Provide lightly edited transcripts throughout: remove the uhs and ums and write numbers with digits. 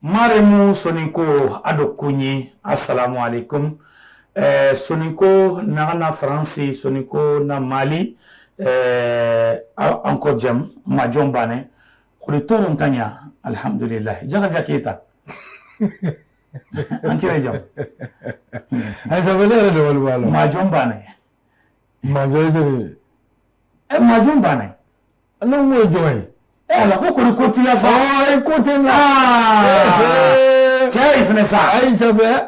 Maremu Soniko Adokunyi, assalamu alaikum. Soniko na France, Soniko na Mali, encore jam, Majon Bane, Kuritor Ntanya, alhamdulillah. Jaka Jaketa. Ankira jam. Ça veut dire de Walwalo. Majon Bane. Majon Bane. Non, moi, Joy. La ko tila sa écoutez là tiens il fait ça ay ça fait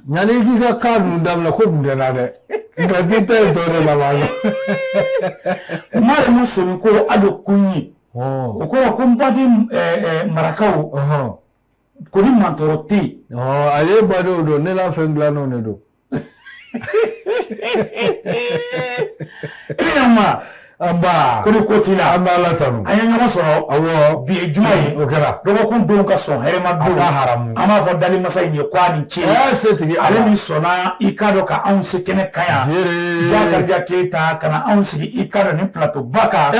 ñane ki ka kanu dam la ko dum na de nga dite to de la wala mare musoni ko ado kunyi ko mbadi marakaw ko ni mantoroti aye bado do ne la fengla no ne do iyama amba ko ni kotila amba la tanu anya nyama soro awo bi ejumai okara dogo kun don ka so herema do haramu ama fo dali masai ni kwani chi setigi ale ni sona ikado ka anse kene kaya jakar jaketa kana anse ikado ni plateau baka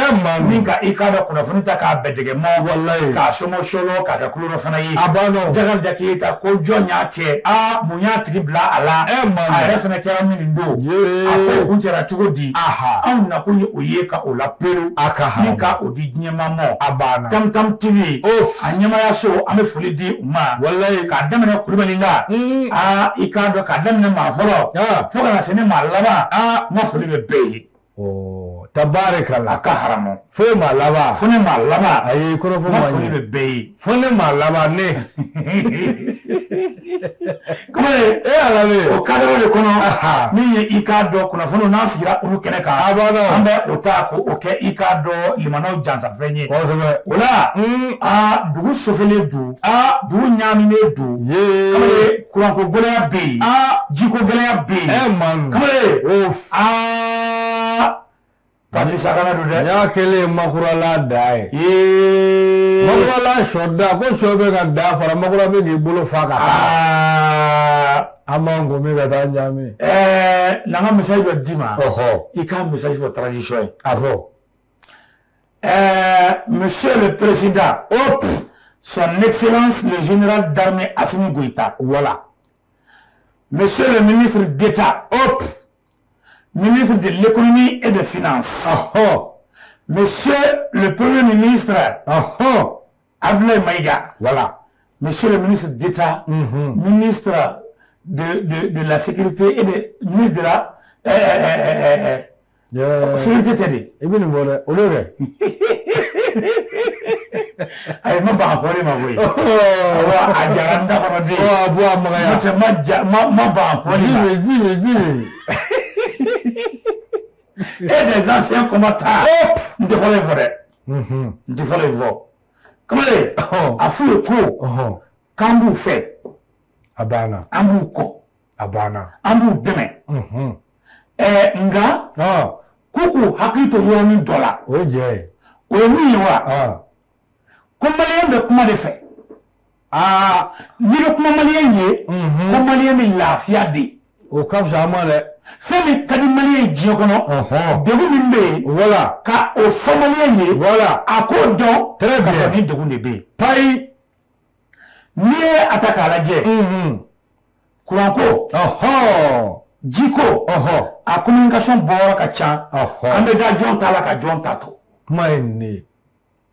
ninka ikado kuna funita ka bedege mo wallahi ka shomo sholo ka da kuluro fana yi abano jakar jaketa ko jonya ke munya tigi bla ala a refana kera min ndo a ko kunjera tugodi an na kunyi oye ka ola peru ninka odi nyema mo abana tam TV anyama ya so ame fuli di uma wallahi ka damana kulibalila ikado ka damana ma folo foka na sene ma laba ma fuli be be tabarakallah ka haramo fo ma laba ay ko fo ma fuli be be fo ne ma laba ne kuma ala le o kadaro le kono ni ikado kuna fono na sigira ulu kene ka amba otako oke ikado limano jansa fenye wala dugu sofele du dugu nyamine du kamale kuranko golea be jiko golea be kamale pati sakana do de ya kele makurala dai makurala shoda ko shobe ga da fara makura be ngi bolo faka amango me ga nyame nanga message do dima ika message for transition avo monsieur le président son excellence le général d'armée Assimi Goïta voilà monsieur le ministre d'État ministre de l'économie et des finances. Monsieur le premier ministre. Abdoulaye Maïga. Voilà. Monsieur le ministre d'État. Ministre de la sécurité et de ministre de la sécurité télé. Et bien voilà. Olore. Ay ma ba hore ma we. Ajaranda ko de. Boa magaya. Ma ba hore. Dis. Et des anciens combattants. Nous devons les voir. Nous devons les voir. Comment les a fou le coup. Quand vous faites. Abana. Ambu ko. Abana. Ambu demain. Nga. Kuku hakito yoni dollar. Oje. Omi wa. Malien de comment les fait. Ni le comment malien y. Comment malien mi la fiade. Au kaf jamale. Femi kadi malien diokono debu mimbe voilà ka o somalien ye voilà akodo très bien ni debu nebe pai ni ataka laje kuranko jiko a communication bora ka cha ambe da jon tala ka jon tato kuma ni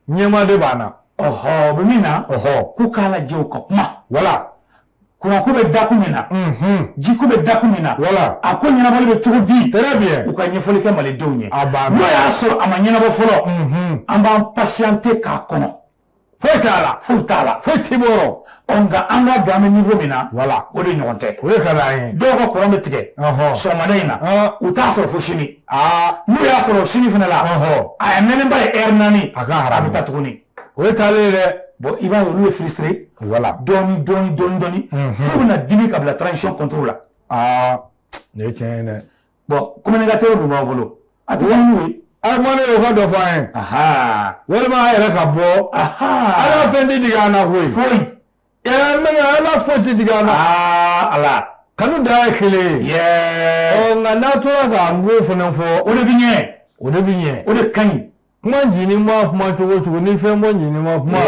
nyema de bana bemina ku kala je ko kuma voilà kuranko be dakumina jiko be dakumina voilà ako nyina bali be tugo bi très bien uka nyefoli ke male donye abana no ya so amanyina bo folo amba patienter ka kono foi tiboro onga anga dame niveau mina voilà o de nyonte o de kala yin do ko kuranbe tige so madaina uta so fo shini no ya so shini fina la ay menen ba ernani aga haram tatuguni o tale de bon il va le frustrer voilà doni faut na dimi kabla transition contrôle ne tienne bon communicateur du bolo atuguni ay mane o ka do fa aha walma ayra ka bo aha ala fendi diga na koy foi me ala foti diga na ala kanu da kile o ngana to ka ngo fona fo o de binye o de kan kuma jini ma kuma chogo ni fe mo jini ma kuma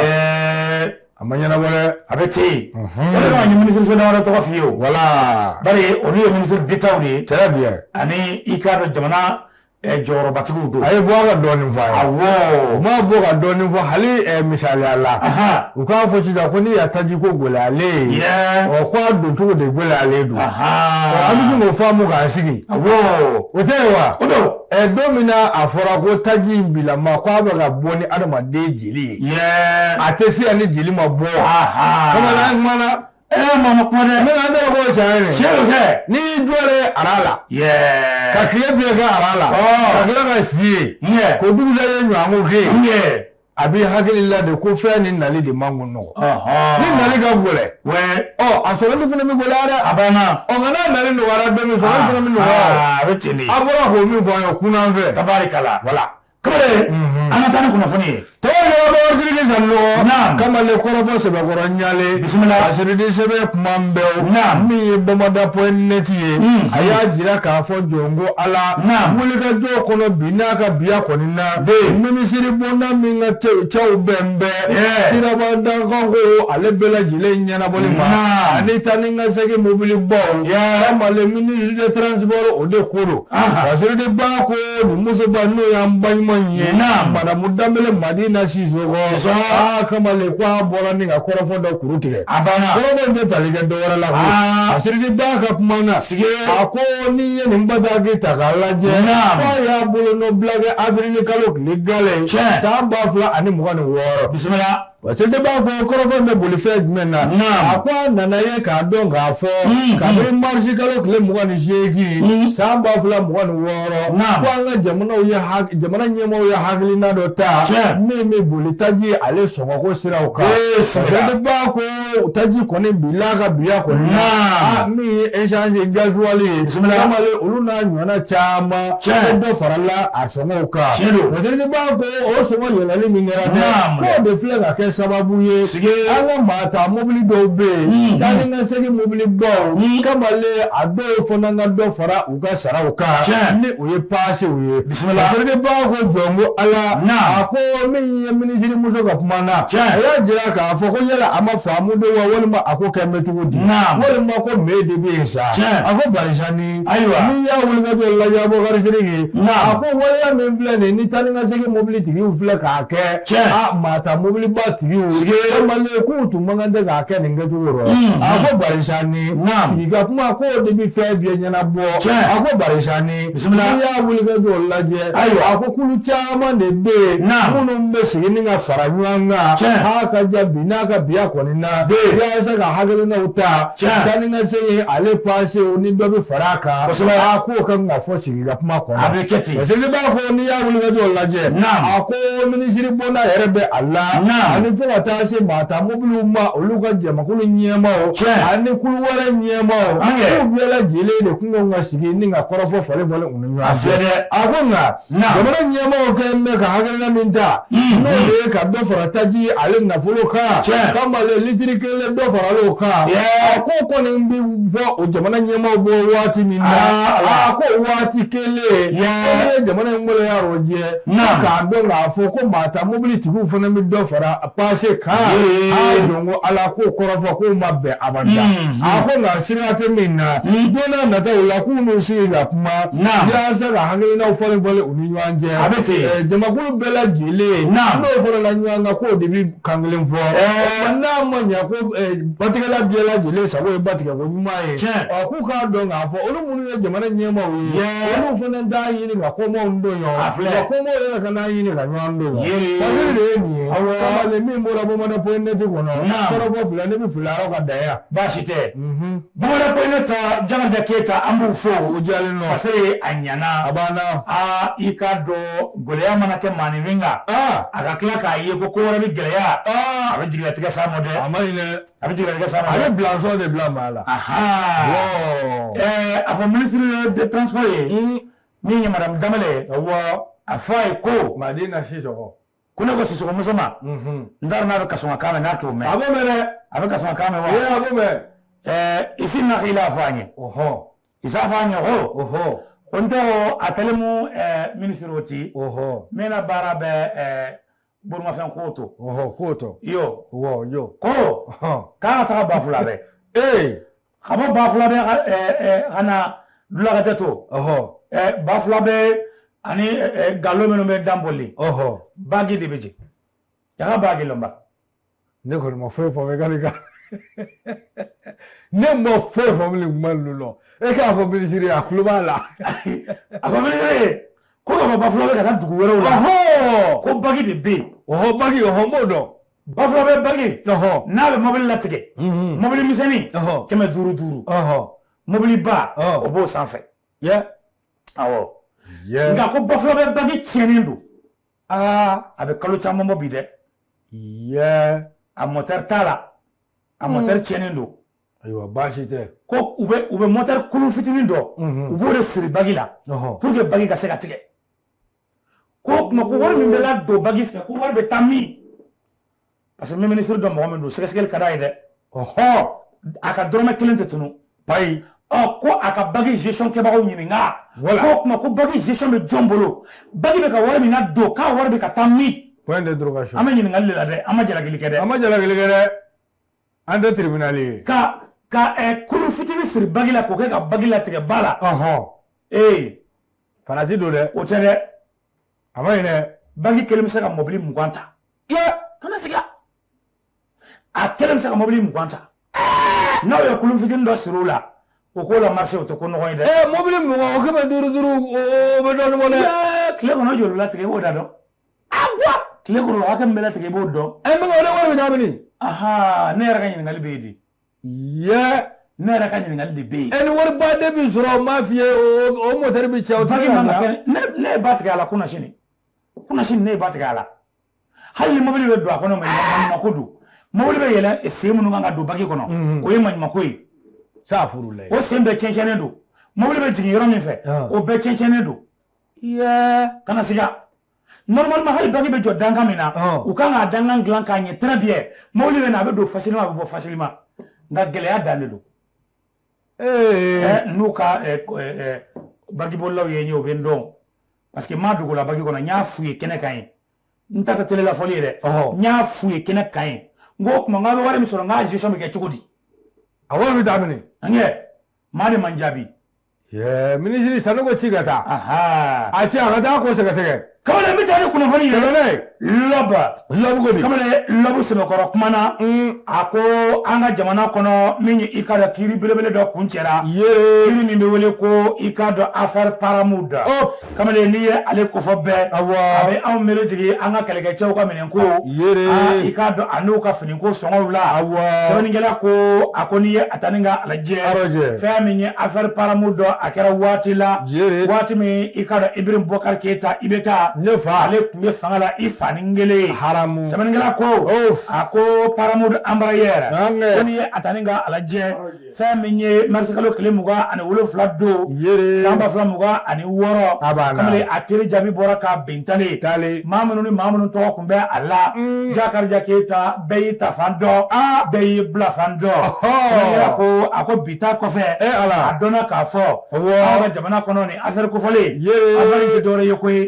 amanya na wala abeti wala ni ministre so na wala to fiyo wala bare o ni ministre d'etat ni très bien ani ikaro jamana joro batigu do ay boga doni fa awo ma boga doni fa hali misali ala u ka fo sida ko ni yataji ko golale o ko do to de golale do o amisi mo fa mo ka sigi awo o tewa odo domina afora ko taji bila ma ko abaga boni adama de jili atesi ani jili ma bo kama la mana mama kone me na ndara ko chane shelo ke ni jore arala ka kile bi ga arala ka kile ga si ko duza ye nyamu ke abi hakililla de ko fe ni nali de mangu no ni nali ga gole we asoro ni funa mi gole ara abana ngana nali no wara de mi so funa mi no wa betini abora ko mi fa yo kuna nve tabarikala wala kare anatani kuna funi to yo do sirigi sanno kama le korofo sebe koronyale bismillah asiridi sebe kumambe mi bomada poenneti aya jira ka fo jongo ala mulika jo kono binaka biya konina minisiri bona minga chaw bembe sira banda ko ale bela jile nyana boli ma ani taninga sege mobile bo kama le ministre de transport o de koro asiridi ba ko ni muso ba no yambanymo nye mara mudambele madina sisogo kama le kwa bora ninga korofo do kurutige abana korofo de taliga do wala la asiridi baka kumana ako ni ye nimbada ge takalaje ya bolo no blage avril kalo legale samba fla ani mugani woro bismillah wasede ba ko korofo de boli fe mena akwa nana ye ka do nga fo kabri marshi kalo kle mugani sheki samba fla mugani woro kwa nga jamana nyemo ya hagli na do ta me boli taji ale songo ko sira o ka wasede ba ko taji koni bilaga biya ko mi échange gasoil kama le uluna nyona chama do farala asongo ka wasede ba ko o songo yelali mingera de ko de flega ke sababu ye anga mata mobili do be tani nga segi mobili bo kama le ado fonanga do fara uga sara uka ni uye passe uye bismillah ferde ba ko jongo ala ako mi ministre muso ka kumana ya jira ka fo ko yela ama famu do wa wala ma ako ka metu di wala ma ko me de be sa ako barisani mi ya wala do la ya bo garisiri ako wala me flane ni tani nga segi mobili tigi u fla ka ke mata mobili ba tigi male kutu mangande ga ke ninga juro ako barishani siga kuma ko de bi fe bi nyana bo ako barishani ya wulga do laje ako kulu chama de be munu mbesi ninga faranyanga aka jabina ka biya konina ya sa ga hagale na uta taninga se ale passe oni do bi faraka ako kan na fo siga kuma ko se le ba ko ni ya wulga do laje ako ministry bona yerebe Allah ani fo ta se mata mobile ma oluka jama kulu nyema o ani kulu wara nyema o ko bela jele de kungo ngasigi ninga korofo fale unnya akonga jamana nyema o kemme ka hagana minta no de ka do farataji ale na foloka kama le litri kele do faralo ka ko ni mbi vo o jamana nyema bo wati minna ko wati kele ye jamana ngole ya roje ka do nga fo ko mata mobile tigu fona mi do fara passe ka jongo ala ko korofo ko mabbe abanda ako na sirate minna dona nata ula ku no siga kuma ya saka hangeli na fole uninyo anje jamakulu bela jile no fole la nyanga ko debi kangelen fo na manya ko batikala bela jile sabo batika ko nyumaye ku ka do nga fo olu munu ya jamana nyema wi olu fole da yini ga ko mo ndo yo ko mo ya kana yini ga nyando sasire ni kama le mi mora bo mana poenneti kono korofo fulani bi fularo ka daya bashite bora poenneta janga keta ambu fo ujali no fasere anyana abana ikado goleya mana ke mani winga akakla ka ye ko kora bi geleya abijira tiga samo de amaine abijira tiga samo ale blanco de blanc mala afo ministre de transport ni madame Damale a fa ye ko Madina Sissoko ko ne ko Sissoko muso ma ndar na be kasuma kame na to me abo mene abe kasuma kame wa abo me isi na khila fanye oho isa fanye oho onto atelemu ministre oti mena bara be burma fen khoto khoto yo yo ko ka ta ba fula be khabo ba fula be ana dula ga to ba fula be ani gallo meno be damboli bagi de beje ya bagi lomba ne ko mo fe fo me galika ne mo fe fo me malulo e ka fo ministre akuluba la aba ministre ko ba fula be ka dugu wero la ko bagi de be bagi modo bafula be bagi na be mobile latige mobile miseni keme duru mobile ba obo sanfɛ awo nga ko bafula be bagi tienen do abe kalo chamo mobi de a moteur tala a moteur tienen do ayo bashi te ko ube moteur kulu fitini do ubo de siri bagi la pour que bagi ka se ka tige ko kuma ko wari min be la do bagi fe ko wari be tammi parce que ministre do mo do sekeskel kada ide aka drome kelente tunu pai ko aka bagi gestion ke bago nyinga ko kuma ko bagi gestion de jombolo bagi be ka wari min na do ka wari be ka tammi point de drogation ama nyinga le la de ama jala gilike de ande tribunali ka kulu fitini sir bagi la ko ke ka bagi la tige bala farati do de o tere ama ine bagi kelemse ka mobili muganta kana siga a kelemse ka mobili muganta na yo kulu fitin do sirula o ko la marché o to ko no ide mobili mugo o ke be duru o be do mo ne kle ko no jolu la tige bo da do agwa kle ko ha kan bela tige bo do me ko le wori damini aha ne ra kan yin ngal beedi ne ra kan yin ngal be en wori ba de bi zoro mafia o moteur bi chaw bagi ne batka ala kuna shini ne batka ala hali mobile be do akono me makudu mobile be yela esemu nga do bagi kono o ye manyi makoyi sa furu le o sembe chenchene do mobile be jigi yoro mi fe o be chenchene do kana siga normalement hali bagi be jodanga mina u kanga danga glan kanye très bien mobile na be do facilement be bo facilement nda gele ya dande do nuka bagi bollaw ye nyo ben don parce que ma dugo la bagi kono nya fuye kene kay ntata tele la folie de nya fuye kene kay ngo kuma ngabe wari mi soro nga gestion be ke chukudi awon mi damini ange mari manjabi ministre sanogo chigata achi agada ko sege kamale mi tani kuna fani ye lobu godi kamale lobu sebe koro kumana ako anga jamana kono minyi ikada kiri belebele do kunchera kiri mi be wele ko ikado affaire paramuda kamale niye ale ko fobe abe aw mere jigi anga kelege chew ko menen ko ikado anu ka fini ko songo la sewni ngela ko akoniye ataninga alaje faminye affaire paramuda akera watila wati mi ikado Ibrahim Bokar Keita ibeka nefa ale kunye fangala ifaningele haramu semeningela ko ako paramud ambrayera oni ataninga alaje faminye marsikalo klemuga ani wolo fladdo samba flamuga ani woro kamale akiri jabi boraka bintale mamunu to kumbe alla Jakar Jaketa beita fando beyi bla fando semeningela ko ako bita kofe adona ka fo aga jamana kono ni affaire ko fole affaire ki dore yokoy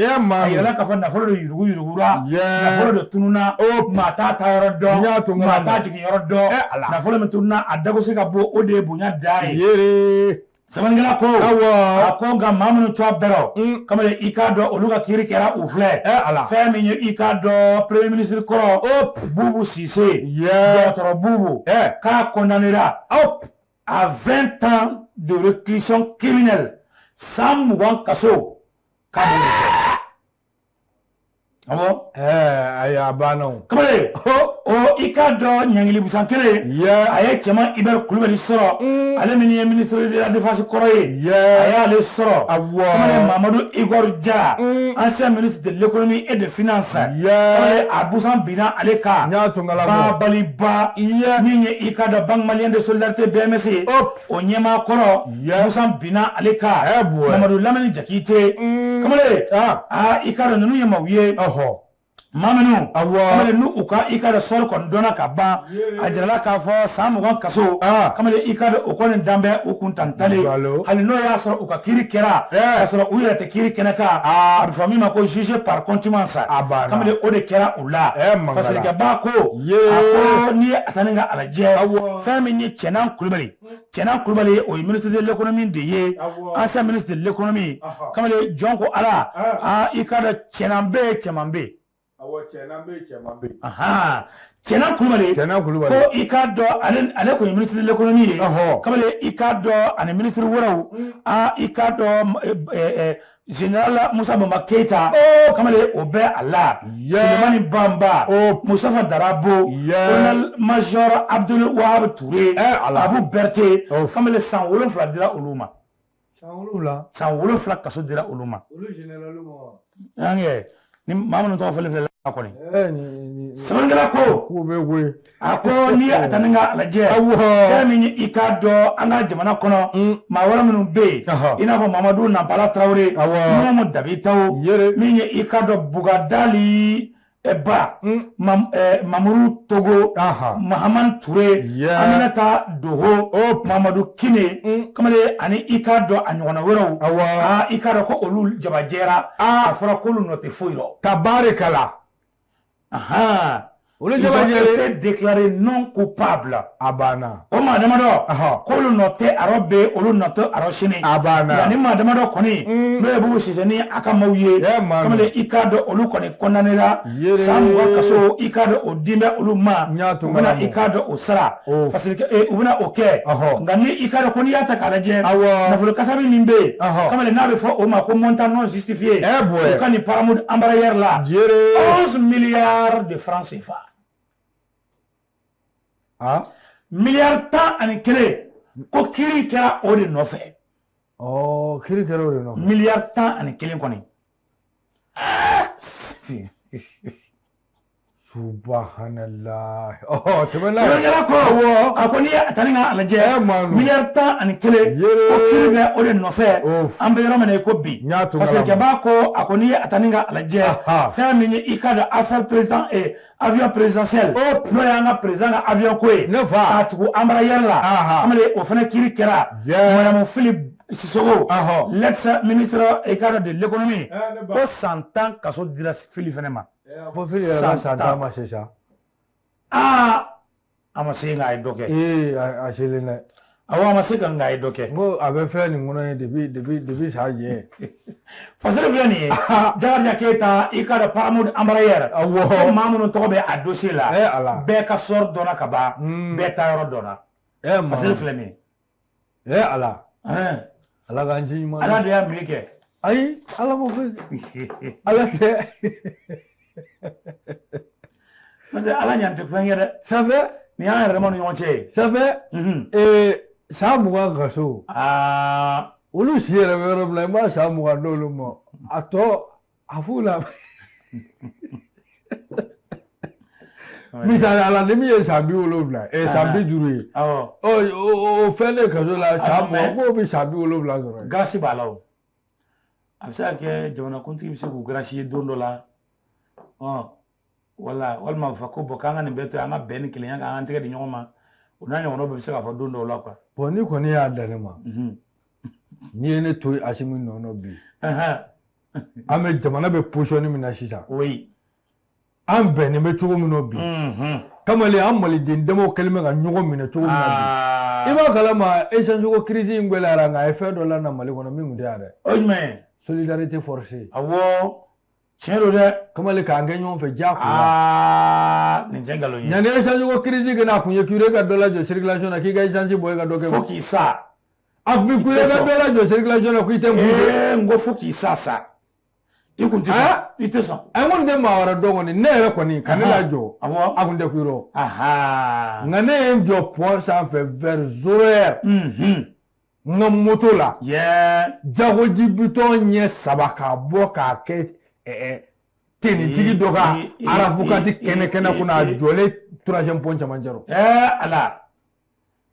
ayela ka fa na folo yurugura na folo de tununa mata tawro do mata jigi yoro do na folo tununa adago se ka bo ode bunya dai samangela ko akonga mamunu to bero kamale ikado oluga kiri kera ufle fami nyo ikado premier ministre ko Boubou Cissé d'autre Boubou ka condamnera à 20 ans de réclusion criminelle sans mougan kaso Abo aya bano kamale o ikado nyangili busankele aye chama Iber Coulibaly soro ale mini ministre de la défense koroye aya le soro kamale Mamadou Igor Dia ancien ministre de l'économie et des finances kamale Abousan Bina Aleka ba baliba ninye ikado banque malien de solidarité BMC o nyema koro Abousan Bina Aleka Mamadou Lamine Jakite kamale ikado nunu yemawiye Mamenu kamale nu uka ikada sol kon dona ka ban ajala ka fo samugon kaso kamale ikada ukon dambe ukun tantale hali no ya so uka kiri kera kaso uya te kiri kenaka ab famille mako juger par contumace kamale ode kera ula parce que bako ako ni ataninga alaje fami ni Kenan Coulibaly o ministre de l'économie de ye ancien ministre de l'économie kamale jonko ala ikada Kenambe Kenan Coulibaly ko ikado ale ko ministre de l'économie kamale ikado ane ministre wuraw ikado général Moussa Bamba Keita kamale obe ala Sulemani Bamba Moustapha Darabo colonel major Abdoul Wahab Touré Abou Berté kamale sanwolo fla dira uluma sanwolo fla kaso dira uluma yange ni mama to fele fele akoni samangala ko begwe ako ni ataninga laje kami ikado anga jamana kono ma wala minu be ina fo Mamadou Nampala Traoré mo dabitaw minye ikado Bugadali Eba Mamourou Togo Mahaman Touré Aminata Doho Mamadou Kine kamale ani ikado anyona wero ikado ko olul jabajera afra ko lu note foiro tabarekala ils ont été déclarés non coupables. Abana. O madamado. Kolu note arobe olu note aroshini. Abana. Yani madamado koni. Me bubu siseni akamauye. Kamale ikado olu koni konanera. Samwa kaso ikado odime olu ma. Ubuna ikado osara. Parce que ubuna oke. Ngani ikado koni yata kalaje. Na fulu kasabi nimbe. Kamale nabe fo oma ko montant non justifié. Kani paramoud embrayer la. 11 milliards de francs CFA. Milliard temps ani kele ko kiri kera o de nofe kiri kera o de nofe milliard temps ani kele koni subhanallah tebena ko akoni ataninga alaje milliard temps ani kele ko kiri kera o de nofe ambe yoro mena ko bi parce que bako akoni ataninga alaje famille ikada affaire président et avion présidentiel no yanga président avion ko atuko embrayer la amale o fana kiri kera madame Philippe Sissoko l'ex ministre ikada de l'économie ko 100 ans kaso dira Philippe fenema fo Philippe 100 ans ma c'est ça amasinga ay doke aselene awa masika ngai doke ngo abe fe ni ngono depuis ça ye fasale flani jagarja keta ikada paramoud embrayer ko mamuno to be a dossier la be ka sor dona kaba be tayro dona fasale flani ala ganji ma ala de amike ay ala mo ala te mais ala nyante fengere ça fait ni a remonu yonche ça fait Samuga gaso olu siere wero blema Samuga dolumo ato afula misala ala demi sabi olovla sabi duru o fele gaso la Samuga ko bi sabi olovla zoro grâce balaw absa ke jona konti bi ko grâce dondo la wala walma fa ko bokanga ne beto anga ben client anga antike di nyoma unanya wono be se ka fa dondo la kwa boni ko ni ya dane ma ni ne to asimi no no bi ame jamana be position mi na sisa oui am ben me chugo mi no bi kamale am mali din demo kelme ga nyugo mi na chugo mi na bi iba kala ma esanjugo crise ngwela ranga e fe dollar na mali kono mi ngunde ade ojme solidarité forcée awo chero de kamale ka ngenyo fe jakula ni jengalo ni nyane esanjugo crise ga na kunye kure ga dollar de circulation na ki ga esanji boy ga doke foki sa abmi kure ga dollar de circulation na ku item ngo foki sa i kun tɛ i tɛ sɔn a ko n tɛ maa wɛrɛ dɔn kɔni ne yɛrɛ kɔni ka ne lajɔ a kun tɛ kuyɔrɔ nka ne ye n jɔ pɔn sanfɛ vers 0h n ka moto la jagoji bitɔn ɲɛ 3 k'a bɔ k'a kɛ tenitigi dɔ ka arafukati kɛnɛ kunna a jɔlen 3e pont cɛmancɛ rɔ ala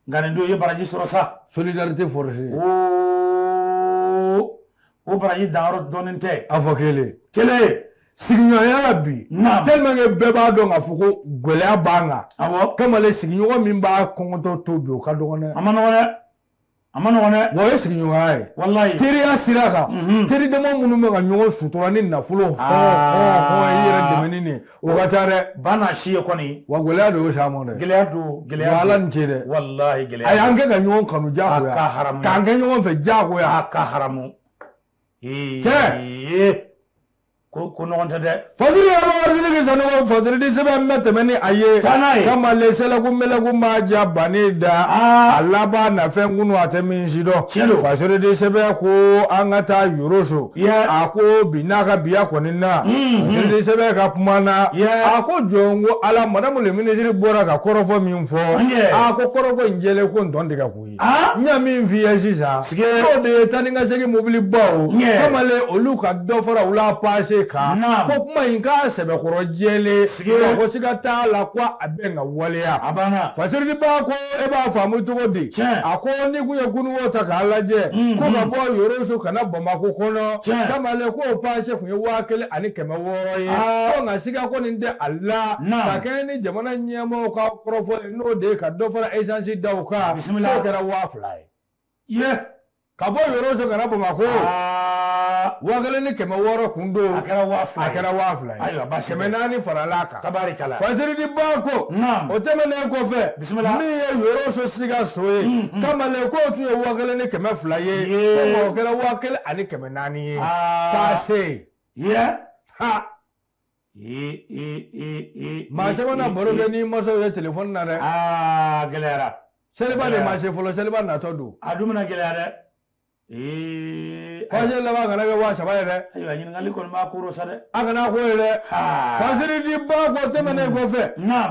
nka nin don i ye baraji sɔrɔ sa solidarité forcée o baraji danyɔrɔ dɔɔnin tɛ a fɔ kelen sigiɲɔgɔnya la bi tellement que bɛɛ b'a dɔn k'a fɔ ko gɛlɛya b'an kan kamalen sigiɲɔgɔn min b'a kɔngɔtɔ to bi o ka dɔgɔn dɛ a ma nɔgɔn dɛ wa o ye sigiɲɔgɔnya ye wallahi teriya sira kan teri dama minnu bɛ ka ɲɔgɔn sutura ni nafolo hɔn i yɛrɛ dɛmɛni nin o ka ca dɛ ba n'a si ye kɔni wa gɛlɛya de y'o sa ma dɛ gɛlɛya don wa ala ni ce dɛ wallahi gɛlɛya a y'an kɛ ka ɲɔgɔn kanu diyagoya k'an kɛ ɲɔgɔn fɛ diyagoya a ka haramu cɛ ko nɔgɔn tɛ dɛ fasiri yɛrɛ warisini k'i sanɔgɔ fasiri di sɛbɛn bɛ tɛmɛ ni a ye kamalen sɛlɛku mɛlɛku ma ja bani da a laban nafɛn kunu a tɛ min si dɔn fasiri di sɛbɛn ko an ka taa yoroso a ko bi n'a ka biya kɔni na fasiri di sɛbɛn ka kuma na a ko jɔn ko ala madamu le minisiri bɔra ka kɔrɔfɔ min fɔ a ko kɔrɔfɔ in jɛlen ko ntɔn tigɛ koyi n y'a min f'i ye sisan n'o de ye tani ka segin mobili baw kamalen olu ka dɔ fara u la paase ko kuma in k'a sɛbɛkɔrɔ jɛlen ko siga t'a la ko a bɛ ka waleya fasiridi ba ko e b'a faamu cogo di a ko ni kun ye kunuko ta k'a lajɛ ko ka bɔ yoroso ka na bamako kɔnɔ kamalen ko o paase kun ye 1,500 ye ko nka siga ko nin tɛ a la ka kɛ ni jamana ɲɛmɔgɔw ka kɔrɔfɔ n'o de ye ka dɔ fara essence daw kan k'o kɛra 2,000 ye ka bɔ yoroso ka na bamako 1,600 kun don a kɛra 2,000 ye 400 farala kan fasiridi ba ko o tɛmɛnen kɔfɛ min ye yoroso siga so ye kamalen ko tun ye 1,200 ye o kɛra 1,400 ye paase maa caman na baro kɛ ni masaw ye telefɔni na dɛ gɛlɛyara seliba de ma se fɔlɔ seliba natɔ don a dun bɛna gɛlɛya dɛ Fasiri laban kana kɛ 3,000 ye dɛ. Ayiwa ɲininkali kɔni b'a koro sa dɛ. A kana k'o ye dɛ. Fasiri di ba ko tɛmɛnen kɔfɛ.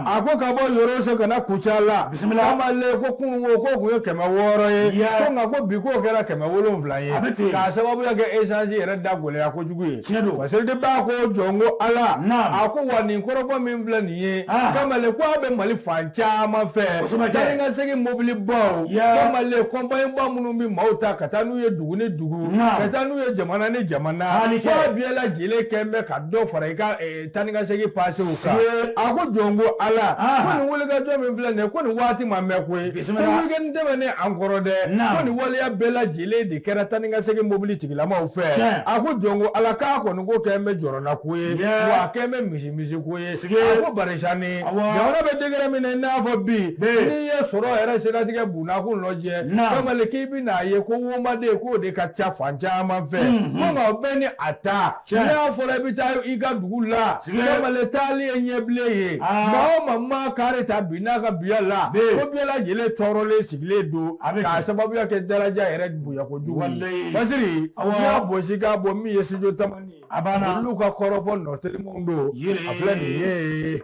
A ko ka bɔ Yoroso ka na Kucala la. Kamalen ko kununko ko kun ye 600 ye. Ko nka ko bi k'o kɛra 7,000 ye. K'a sababuya kɛ essence yɛrɛ da gɛlɛya kojugu ye. Fasiri di ba ko jɔn ko Ala. A ko wa nin kɔrɔfɔ min filɛ nin ye. Kamalen ko a bɛ Mali fan caman fɛ. Taa ni ka segin mobili baw. Kamalen compagnie ba minnu bɛ maaw ta ka taa n'u ye dugu ni dugu. Ka taa n'u ye jamana ni jamana. Ko a bɛɛ lajɛlen kɛ bɛ ka dɔ fara i ka taa ni ka segin pasew kan. A ko jɔn ko Ala. Ko nin wulikajɔ min filɛ nin ye ko nin waati ma mɛn koyi. Ko weekend tɛmɛnen an kɔrɔ dɛ. Ko nin waleya bɛɛ lajɛlen de kɛra taa ni ka segin mobili tigilamaw fɛ. A ko jɔn ko Ala k'a kɔni ko kɛ bɛ jɔrɔna ko ye. Wa a kɛ bɛ misi ko ye. A ko barisani. Jamana bɛ degré min na i n'a fɔ bi. N'i ye sɔrɔ yɛrɛ siratigɛ bunakun lajɛ. Kamalen k'i bɛ n'a ye ko womaden k'o de ka ca fan caman fɛ. Ko nka o bɛɛ ni a ta. N'a fɔra i bɛ taa i ka dugu la. Kamalen taali ye ɲɛbilen ye. Maa o maa kari ta bi n'a ka biya la. Ko bɛɛ lajɛlen tɔɔrɔlen sigilen don. K'a sababuya kɛ daraja yɛrɛ bonya kojugu ye. Fasiri n'i y'a bosi k'a bɔ min ye studio tamani. A banna. Olu ka kɔrɔfɔ nɔtɛlimanw don. A filɛ nin ye.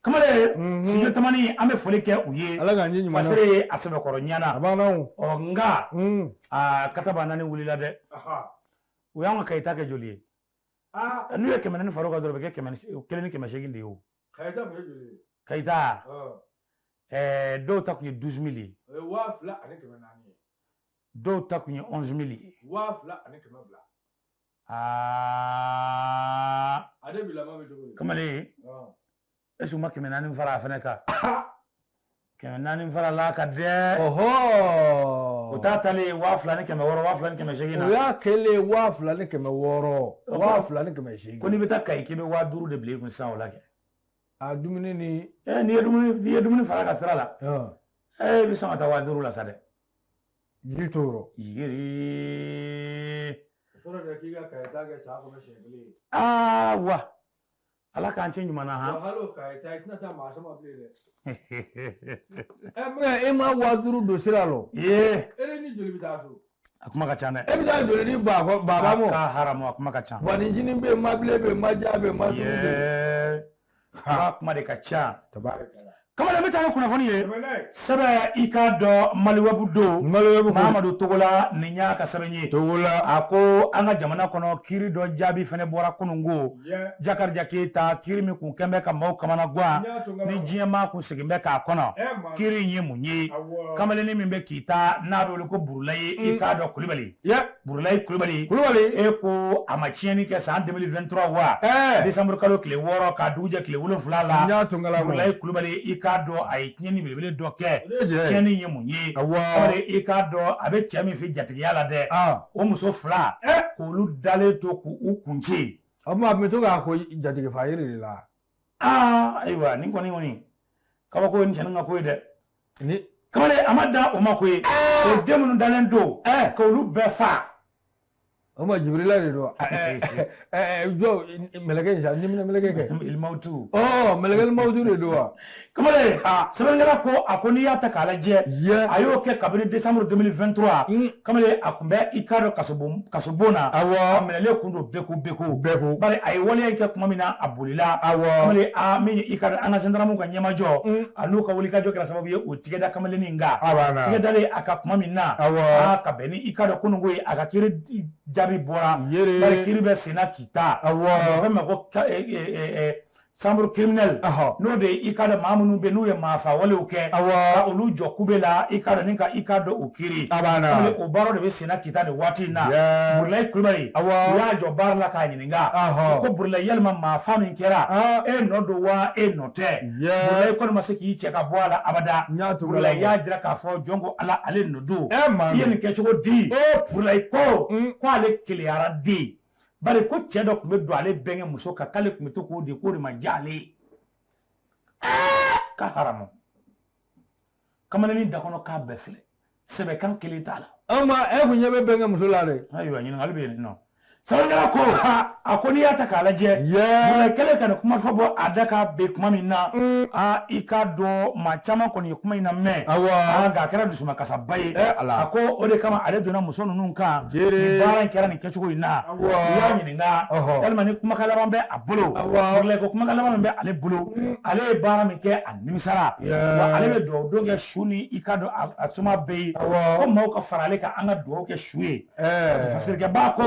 Kamalen studio tamani an bɛ foli kɛ u ye. Ala k'an ji ɲuman na. Fasiri a sɛbɛkɔrɔ ɲana. A banna o. Nka kataba naani wulila dɛ. O y'an ka kayita kɛ joli ye. N'u ye 400 far'o kan dɔrɔn o bɛ kɛ 1 ni 800 de ye o. Kayita mun ye joli ye. Kayita dɔw ta tun ye 12 000 ye. O ye 2,400 ye. Dɔw ta tun ye 11 000 ye. 2,200. Ale bilama bɛ cogo di. Kamalen est-ce que u ma 400 fara a fana kan. 400 fara la ka dɛ. O t'a talen 2,600 2,800 na. O y'a kɛlen 2,600 2,800. Ko n'i bɛ taa Kayi k'i bɛ 5,000 de bila i kun sisan o la kɛ. A dumuni ni. N'i ye dumuni fara ka sira la. I bɛ sɔn ka taa 5,000 la sa dɛ. Jiri t'o rɔ. Yiri. O kɔrɔ de k'i ka Kayita kɛ sa kɔnɔ siɲɛ 1 ye. Wa. Ala k'an cɛ ɲuman na han. Hali o Kayita i tɛna taa maa sama bilen dɛ. E ma 5,000 don sira la. E ni joli bɛ taa so. akuma ka ca dɛ e bɛ taa joli ni baba mo ka haramu akuma ka ca wa ni jinin bɛ mabile bɛ maja bɛ masuru bɛ ha kuma de ka ca tabarikala kamalen bɛ taa ni kunnafoni ye sɛbɛ i k'a dɔn maliwɛbu don Mahamadu Togola nin y'a ka sɛbɛn ye Togola a ko an ka jamana kɔnɔ kiiri dɔ jaabi fɛnɛ bɔra kunun ko Jakarija Keyita kiiri min kun kɛn bɛ ka maaw kamana gan ni diɲɛ maa kun segin bɛ k'a kɔnɔ kiiri in ye mun ye kamalennin min bɛ Keyita n'a bɛ wele ko Burulayi i k'a dɔn Kulibali Burulayi Kulibali e ko a ma tiɲɛni kɛ san 2023 wa décembre kalo tile 6 k'a dugu jɛ tile 7 la Burulayi Kulibali i k'a dɔn a ye tiɲɛni belebele dɔ kɛ tiɲɛni ye mun ye i k'a dɔn a bɛ cɛ min fɛ jatigiya la dɛ o muso fila k'olu dalen to k'u kunce o tuma a tun bɛ to k'a ko jatigi fa yiri de la ayiwa nin kɔni kabako ye nin cɛnin ka ko ye dɛ kamalen a ma dan o ma ko ye o den minnu dalen to k'olu bɛɛ fa o ma Jibirila de don jɔ mɛlɛkɛ in sa ni minɛ mɛlɛkɛ kɛ Ilimautu mɛlɛkɛ Ilimautu de don wa kamalen sɛbɛnkɛla ko a ko n'i y'a ta k'a lajɛ a y'o kɛ kabini décembre 2023 kamalen a kun bɛ i k'a dɔn kasobon na a minɛlen kun don beku bari a ye waleya in kɛ tuma min na a bolila kamalen min ye i k'a dɔn an ka gendarmew ka ɲɛmajɔ a n'u ka wulikajɔ kɛra sababu ye o tigɛda kamalennin kan tigɛdalen a ka kuma min na ka bɛn ni i k'a dɔn kununko ye a ka kiiri jaabi bɔra bari kiiri bɛ senna Kita fɛn ma ko chambre criminelle n'o de ye i k'a dɔn maa minnu bɛ n'u ye maafa walew kɛ ka olu jɔ kube la i k'a dɔn ni ka i k'a dɔn o kiiri o baaraw de bɛ senna Kita nin waati in na Burulayi Kulibali u y'a jɔ baara la k'a ɲininka ko Burulayi yalima maafa min kɛra e nɔ don wa e nɔ tɛ Burulayi kɔni ma se k'i cɛ ka bɔ a la abada Burulayi y'a jira k'a fɔ jɔn ko Ala ale nɔ don i ye nin kɛ cogo di Burulayi ko ale keleyara den bari ko cɛ dɔ tun bɛ don ale bɛnkɛ muso kan k'ale tun bɛ to k'o de ma diya ale ye ka haramu kamalennin da kɔnɔ k'a bɛɛ filɛ sɛbɛkan kelen t'a la e kun ɲɛ bɛ bɛnkɛ muso la dɛ ayiwa ɲininkali bɛ yen nɔ sɛbɛnkɛla ko a ko n'i y'a ta k'a lajɛ Burulayi kɛlen ka nin kuma fɔ bɔ a da k'a bɛn kuma min na i k'a dɔn maa caman kɔni ye kuma in na mɛn nka a kɛra dusumakasaba ye a ko o de kama ale donna muso ninnu kan nin baara in kɛra nin kɛcogo in na u y'a ɲininka yalima ni kumakan laban bɛ a bolo Burulayi ko kumakan laban min bɛ ale bolo ale ye baara min kɛ a nimisara wa ale bɛ dugawu don kɛ su ni i k'a dɔn a suma bɛ ye ko maaw ka fara ale kan an ka dugawu kɛ su ye fasirikɛba ko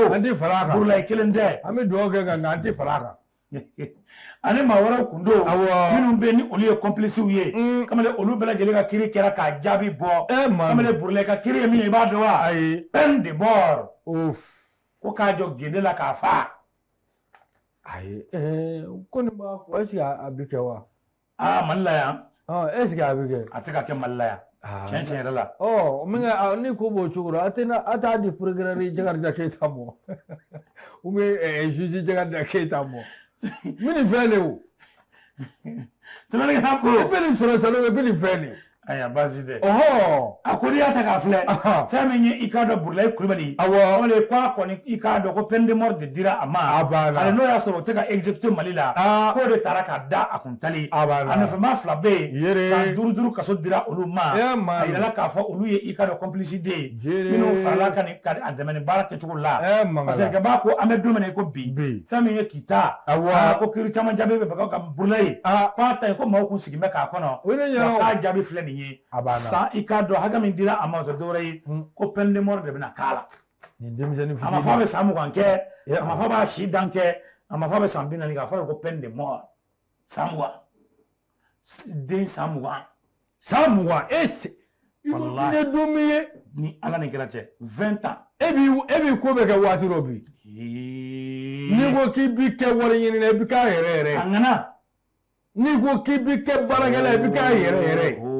Burulayi kelen tɛ an bɛ dugawu kɛ nka an tɛ fara a kan ani maa wɛrɛw kun don minnu bɛ ni olu ye complices ye kamalen olu bɛɛ lajɛlen ka kiiri kɛra k'a jaabi bɔ kamalen Burulayi ka kiiri ye min ye i b'a dɔn wa peine de mort ko k'a jɔ gende la k'a fa ayi ko nin b'a fɔ est-ce que a bɛ kɛ wa Mali la yan est-ce que a bɛ kɛ a tɛ ka kɛ Mali la yan tiɲɛ yɛrɛ la min ni ko b'o cogo la a t'a di procureur Jakarija Keyita mɔ ou bien juge Jakarija Keyita mɔ min nin fɛn de o sɛbɛnnikɛla ko i bɛ nin sɔrɔ salon i bɛ nin fɛn de ayiwa baasi tɛ a ko n'i y'a ta k'a filɛ fɛn min ye i k'a dɔn Burulayi Kulibali kamalen k'a kɔni i k'a dɔn ko peine de mort de dira a ma ale n'o y'a sɔrɔ o tɛ ka exécuter Mali la k'o de taara ka da a kun tali a nɔfɛma fila bɛ yen san 5 kaso dira olu ma a yirala k'a fɔ olu ye i k'a dɔn complice den minnu farala ka a dɛmɛ nin baara kɛcogo la parce que b'a ko an bɛ don min na i ko bi fɛn min ye Kita ko kiiri caman jaabi bɛ bagaw ka Burulayi k'a ta ye ko maaw kun sigin bɛ k'a kɔnɔ k'a jaabi filɛ nin ye san i k'a dɔn hakɛ min dira a ma o tɛ dɔwɛrɛ ye ko peine de mort de bɛna k'a la a ma fɔ a bɛ san 20 kɛ a ma fɔ a b'a si dan kɛ a ma fɔ a bɛ san 40 kɛ a fɔra ko peine de mort san 20 den san 20 ne don min ye ni Ala ni kira cɛ 20 ans e b'i ko bɛ kɛ waati dɔ bi n'i ko k'i bi kɛ wari ɲini na i bi k'a yɛrɛ yɛrɛ a ŋana n'i ko k'i bi kɛ baarakɛla i bi k'a yɛrɛ yɛrɛ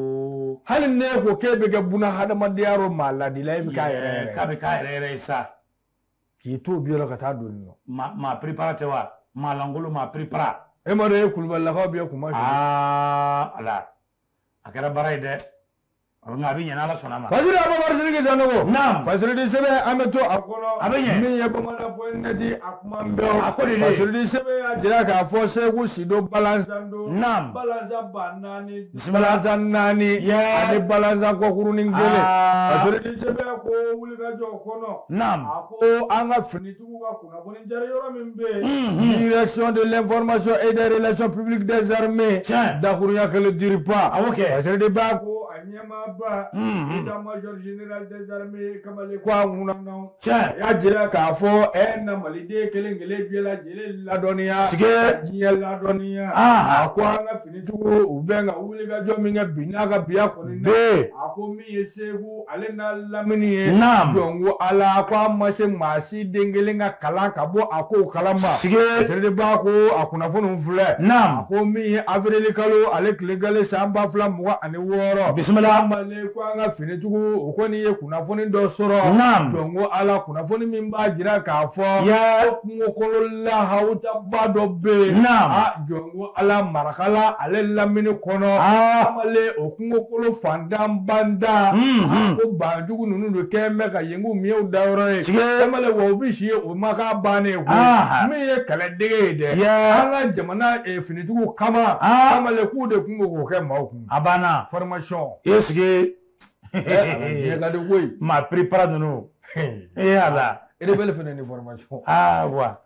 hali ne ko k'e bɛ kɛ buna hadamadenya yɔrɔ maa ladila e bɛ k'a yɛrɛ yɛrɛ k'a bɛ k'a yɛrɛ yɛrɛ ye sa k'i to bi yɔrɔ ka taa don nin nɔ maa prépara tɛ wa maa lankolon maa prépara e ma dɔn e Kulubalilakaw bɛ kuma Ala a kɛra baara ye dɛ ngabi nyana la sona ma fasiri Abubakar Sidiki Sanogo naam fasiri di sebe ameto akono abenye min ye bamana poineti akumambe akodi fasiri di sebe ya jira ka fo Seku Sido balansando naam balansa banani bismillah balansa nani ani balansa kokuruni ngele fasiri di sebe ko wuli ka jo kono naam ako anga finitugu ka kuna boni jare yoro min be direction de l'information et des relations publiques des armées dakurunya que le dire pas fasiri di ba ko anyama ba état-major général des armées kamale kwa ngunamna ya jira ka fo na malide kelengele biela jele ladonia jiya ladonia akwa nga finitugu ubenga uliga jominga binaka biya koninde akomi yesegu alena lamini jongo ala kwa mase masi dengelenga kala kabo ako kalama sede ba ko akuna fonu mfule akomi avril kalo ale legale samba fla muwa ani woro bismillah male kwa nga finitugu ukoni ye kuna foni do soro jongo ala kuna foni mimba jira ka fo ngokolo la hauta bado be jongo ala marakala ale lamini kono amale okungokolo fandam banda ko banjugu nunu do kemme ka yengu mieu dawro e amale wo bishi o maka bane ko mi ye kala dege de anga jamana e finitugu kama amale ku de kungo ko maku abana formation esge ma prépare nous ala rebelle fene ni formation wa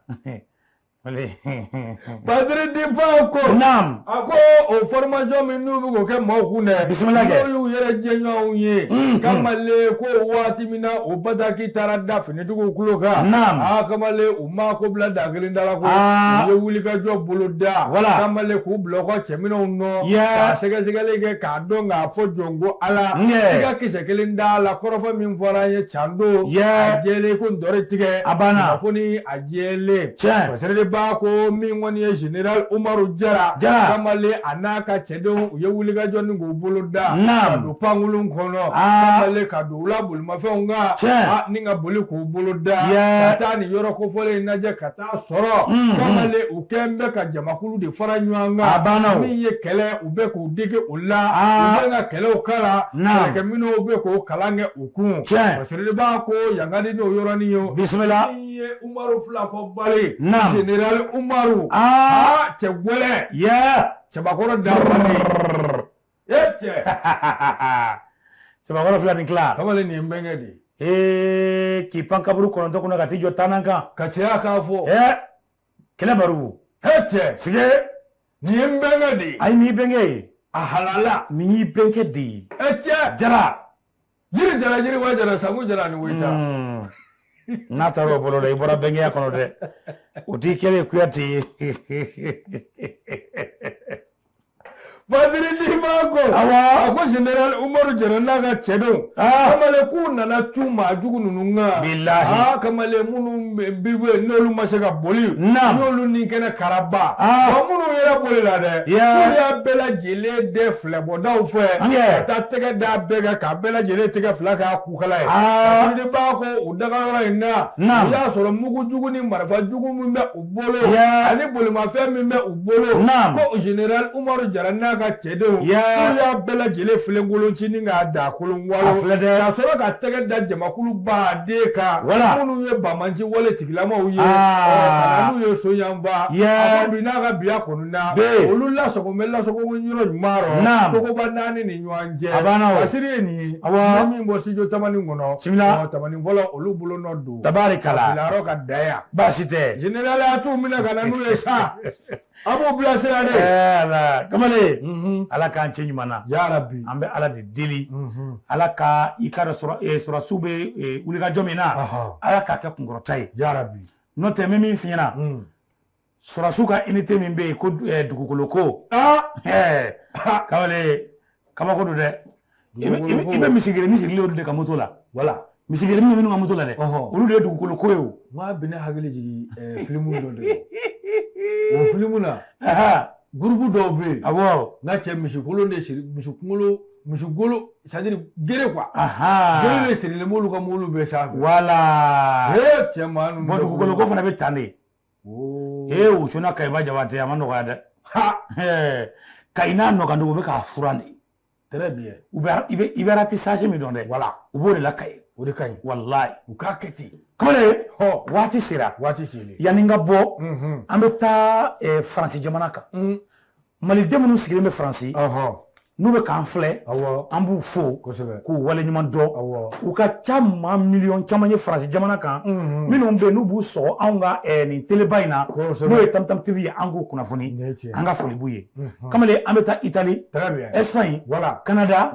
Padre di Pauko Nam ako o formation min nubu ko ke maku ne bismillah yu yere jenyo unye kamale ko wati mina o badaki tarada fene dugo kuloka kamale umma ko bla dagelin dala ko ye wuli ka job boloda kamale ko bloko chemino no ka sega sega lege ka donga fo jongo ala siga kise kelin dala korofo min fora ye chando ajele ko ndore tige abana foni ajele fasere ba ko min woni ye general Umaru Jara kamale anaka chedo ye wuli ka jonni go boloda do pangulun kono kamale ka do la bul mafenga ninga boli ko boloda kata ni yoro ko fole naje kata soro kamale ukembe ka jamakulu de faranyanga min ye kele ube ko dige ulla ube nga kele ukala ke mino ube ko kalange ukun fasiri ba ko yangadi no yoro ni yo bismillah ye Umaru Flafo Bale general Umaru chegwele chebakoro dafani chebakoro fulani klar kamale ni mbengedi kipankaburu koronto kuna katijo tananka kachea kafo kila baru sige ni mbengedi ai ni benge ahalala ni bengedi jara jiri wa jara samu jara ni wita nataro bolo le ibora benge ya kono de utikele kuyati Fadiri di mako ako general Umaru Jara naga chedo kamale kuna na chuma jugu nununga billahi kamale munu biwe nolu masaka boli nolu ninkena karaba munu yera boli la de ya bela jele de flebo da ufe ta tege da bega ka bela jele tege flaka kukala fadiri di mako udaga yora ina ya soro mugu jugu ni marfa jugu mumbe ubolo ani boli mafe mumbe ubolo ko general Umaru Jara ka chedo ya bela jele filengolo chini nga da kulun walo ka soro ka tege da jamakulu ba de ka munu ye bamanji wole tigilama uye kananu ye so yanva abina ka biya konuna olulla soko mella soko nyiro nyaro koko banani ni nyanje fasiri ni nami mbosi jo tamani ngono tamani vola olubulo nodu tabarikala filaro ka daya basite general atu mina kananu ye sa abo blasera de ala kamale ala kan chenyu mana ya rabbi ambe ala de deli ala ka ikara sura sube ulika jomina ala ka ka kungorotai ya rabbi no teme min finyana sura suka inite min be ko dugukoloko kamale kama ko de ibe misigire o de ka moto la wala misigire min ka moto la de olu de dugukoloko yo ma bine hagele jigi filmu do de o filmu na groupe do be na che mishikolo de mishigolo c'est-à-dire gere quoi gere le siri le molu ka molu be sa wala che manu bo dugukoloko fana be tande o chona kai ba jawate amano ga da kaina no ka ndo be ka furani Très bien. I bɛ ratissage min dɔn dɛ. Voilà. U b'o de la Kayi. O de ka ɲi. Wallahi. U k'a kɛ ten. Kamalen waati sera. Waati selen. Yanni n ka bɔ. An bɛ taa Faransi jamana kan. Maliden minnu sigilen bɛ Faransi. N'u bɛ k'an filɛ. An b'u fo. Kosɛbɛ. K'u waleɲuman dɔn. U ka ca maa miliyɔn caman ye Faransi jamana kan. Minnu bɛ yen n'u b'u sɔgɔ anw ka nin teleba in na. N'o ye Tam Tam TV ye an k'u kunnafoni. An ka foli b'u ye. Kamalen an bɛ taa Itali. Espagne. Canada.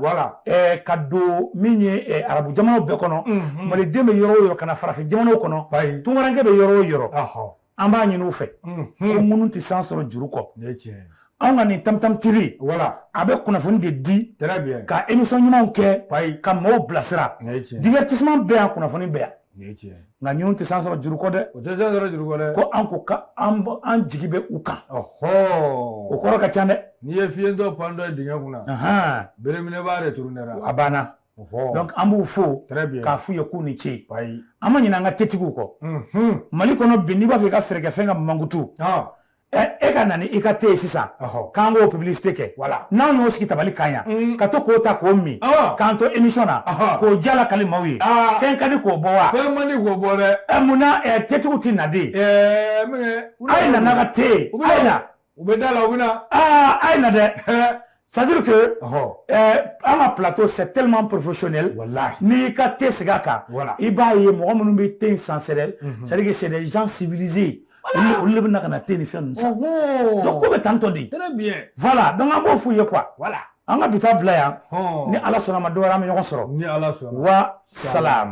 Ka don min ye arabu jamanaw bɛɛ kɔnɔ. Maliden bɛ yɔrɔ o yɔrɔ ka na farafin jamanaw kɔnɔ. Tunkaranke bɛ yɔrɔ o yɔrɔ. An b'a ɲini u fɛ. Ko minnu tɛ san sɔrɔ juru kɔ. Anw ka nin Tam Tam TV a bɛ kunnafoni de di ka émission ɲumanw kɛ ka maaw bilasira divertissement bɛ yan kunnafoni bɛ yan nka ɲinnu tɛ san sɔrɔ juru kɔ dɛ. O tɛ san sɔrɔ juru kɔ dɛ. Ko an ko an jigi bɛ u kan. O kɔrɔ ka ca dɛ. N'i ye fiyentɔ pan dɔ dingɛ kunna bereminɛbaa de turunɛra. A banna. Donc an b'u fo k'a f'u ye k'u ni ce. An ma ɲinɛ an ka tetigiw kɔ. Mali kɔnɔ bi n'i b'a fɛ i ka fɛɛrɛ ka mankutu. E ka na ni i ka te sisan k'an k'o publicité kɛ n'anw y'o sigi tabali kan yan ka to k'o ta k'o min k'an to émission na k'o jala kali maaw ye fɛn ka di k'o bɔ wa fɛn man di k'o bɔ dɛ munna tetigiw tɛ na de a ye na n'a ka te a ye na u bɛ da la u bɛ na a ye na dɛ c'est-à-dire que an ka plateau c'est tellement professionnel n'i ka te sigi a kan i b'a ye mɔgɔ minnu bɛ te in san c'est-à-dire que c'est des gens civilisés. Olu bɛ na ka na te ni fɛn ninnu san donc ko bɛ tantɔ de. Très bien. Voilà donc an b'o f'u ye quoi. Voilà an ka bi taa bila yan ni Ala sɔnna ma dɔ wɛrɛ an bɛ ɲɔgɔn sɔrɔ. Ni Ala sɔnna. Wa salam.